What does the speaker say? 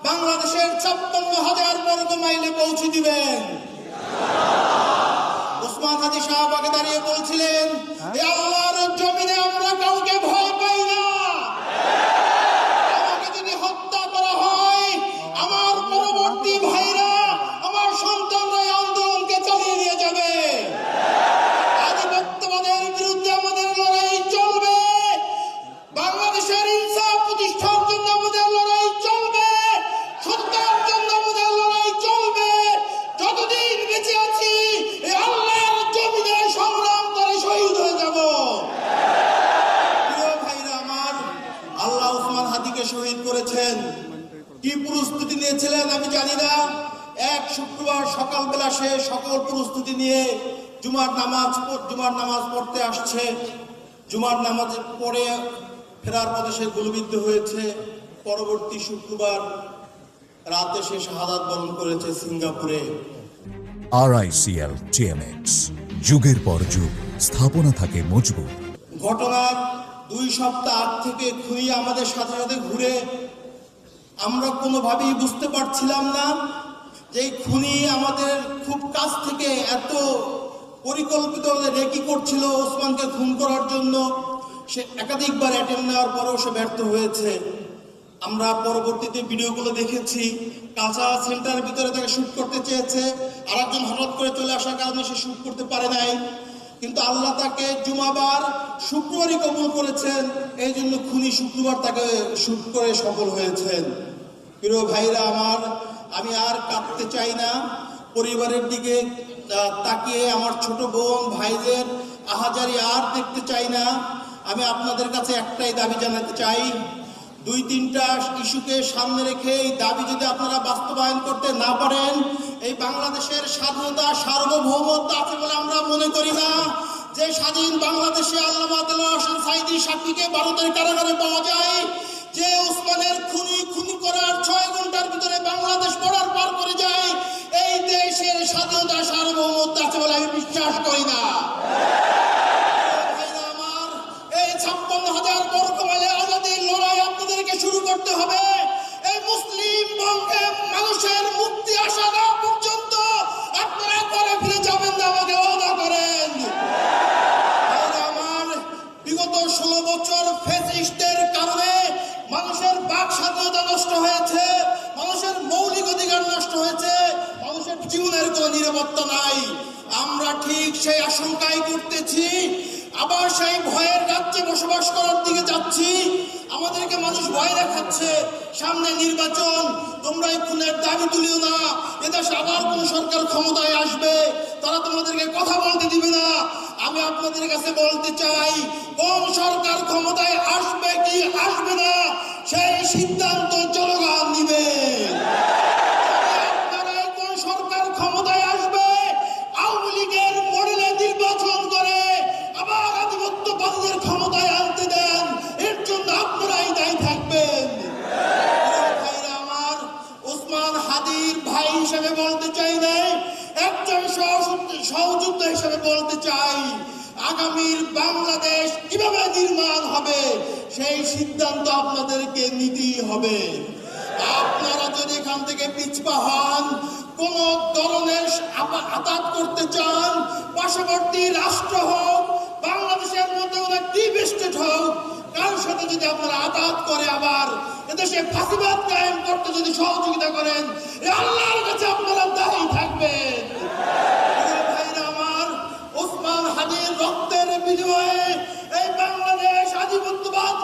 বাংলাদেশের ৫৬,০০০ বর্গ মাইলে পৌঁছে দিবেন। ওসমান হাদি সাহেব আগে দাঁড়িয়ে বলছিলেন, এ আল্লাহর জমিনে আমরা কাউকে ভয় পাই না। আমাকে যদি হত্যা করা হয়, আমার পরবর্তী ভাইরা, আমার সন্তানরা এই আন্দোলনকে চালিয়ে নিয়ে যাবে। আধিপত্যবাদের বিরুদ্ধে আমাদের লড়াই চলবে। বাংলাদেশের ইনসাফ প্রতিষ্ঠার জন্য আমাদের লড়াই চলবে। সত্যার জন্য আমাদের লড়াই চলবে। যতদিন বেঁচে আছি এই আল্লাহর জমিনে সংগ্রাম করে শহীদ হয়ে যাব। প্রিয় ভাইরা আমার, আল্লাহ ওসমান হাদিকে শহীদ করেছেন। কি প্রস্তুতি নিয়েছিলেন আমি জানি না। এক শুক্রবার সকালবেলা সে সকল প্রস্তুতি নিয়ে জুমার নামাজ পড়তে আসছে। জুমার নামাজ পড়ে ফেরার পথে সে গুলিবিদ্ধ হয়েছে। পরবর্তী শুক্রবার রাতে সে শাহাদাত বরণ করেছে সিঙ্গাপুরে। RICL TMX, যুগের পর যুগ স্থাপনা থাকে মজবুত। ঘটনার 2 সপ্তাহ আগ থেকে খুনি আমাদের সাথে সাথে ঘুরে। আমরা কোনোভাবেই বুঝতে পারছিলাম না যে এই খুনি আমাদের খুব কাছ থেকে এত পরিকল্পিত রেকি করছিল ওসমানকে খুন করার জন্য। সে একাধিকবার অ্যাটেম্প নেওয়ার পরেও সে ব্যর্থ হয়েছে। আমরা পরবর্তীতে ভিডিওগুলো দেখেছি। কাঁচা সেন্টারের ভিতরে তাকে শুট করতে চেয়েছে, আর একজন হঠাৎ করে চলে আসার কারণে সে শুট করতে পারে নাই। কিন্তু আল্লাহ তাকে জুমাবার শুক্রবারই কবুল করেছেন। এই জন্য খুনি শুক্রবার তাকে শুট করে সফল হয়েছেন। প্রিয় ভাইরা আমার, আমি আর কাঁদতে চাই না। পরিবারের দিকে তাকিয়ে আমার ছোট বোন ভাইদের আহাজারি আর দেখতে চাই না। আমি আপনাদের কাছে একটাই দাবি জানাতে চাই, 2-3টা ইস্যুকে সামনে রেখে এই দাবি যদি আপনারা বাস্তবায়ন করতে না পারেন, এই বাংলাদেশের স্বাধীনতা সার্বভৌমত্ব আছে বলে আমরা মনে করি না। যে স্বাধীন বাংলাদেশে আল্লামা দেলোয়ার হোসেন সাঈদী সাক্ষীকে ভারতের কারাগারে পাওয়া যায়, যে ওসমানের খুনি করার 6 ঘন্টার ভিতরে বাংলাদেশ বর্ডার পার করে যায়, এই দেশের স্বাধীনতা সার্বভৌমত্ব আছে বলে আমি বিশ্বাস করি না। আমার এই ৫৬,০০০ বর্গ মাইলে আজাদির লড়াই আপনাদেরকে শুরু করতে হবে। এই মুসলিম বঙ্গে মানুষের মুক্তি আসা না পর্যন্ত আপনারা ঘরে ফিরে যাবেন না, আমাকে ওয়াদা করেন। আমার বিগত 16 বছর ফ্যাসিস্টদের কারণে মানুষের বাক স্বাধীনতা নষ্ট হয়েছে, মানুষের মৌলিক অধিকার নষ্ট হয়েছে, মানুষের জীবনের কোনো নিরাপত্তা নাই। আমরা ঠিক সেই আশঙ্কাই করতেছি, আবার সেই ভয়ের রাজ্যে বসবাস করার দিকে যাচ্ছি। আমাদেরকে মানুষ ভয় দেখাচ্ছে, সামনে নির্বাচন, তোমরা এই খুনের দাবি তুলিও না, এদেশে আবার কোন সরকার ক্ষমতায় আসবে, তারা তোমাদেরকে কথা বলতে দিবে না। আমি আপনাদের কাছে বলতে চাই, কোন সরকার ক্ষমতায় আসবে কি আসবে না সেই সিদ্ধান্ত জনগণ নিবে। আপনারা কোন সরকার ক্ষমতায় আসবে, আওয়ামী লীগের মডেলে নির্বাচন করে আবার আধিপত্যবাদীদের ক্ষমতায় আনতে দেন, এর জন্য আপনারাই দায়ী থাকবেন। আমার ওসমান হাদির ভাই হিসেবে বলতে চাই না, একজন সহযোদ্ধা হিসেবে বলতে চাই, আগামীর বাংলাদেশ কিভাবে নির্মাণ হবে সেই সিদ্ধান্ত আপনাদেরকে নিতেই হবে। আপনারা যদি এখান থেকে পিছপা হন, কোন ধরনের আঘাত করতে চান, পার্শ্ববর্তী রাষ্ট্র হোক, বাংলাদেশের মধ্যে একটি স্টেট হোক, কারোর সাথে যদি আপনারা আঘাত করে আবার এদেশে ফাঁসিবাদ কায়েম করতে যদি সহযোগিতা করেন, আল্লাহর কাছে আপনারা দাঁড়িয়ে থাকবেন। ওসমান হাদির রক্তের বিনিময়ে এই বাংলাদেশ আধিপত্যবাদ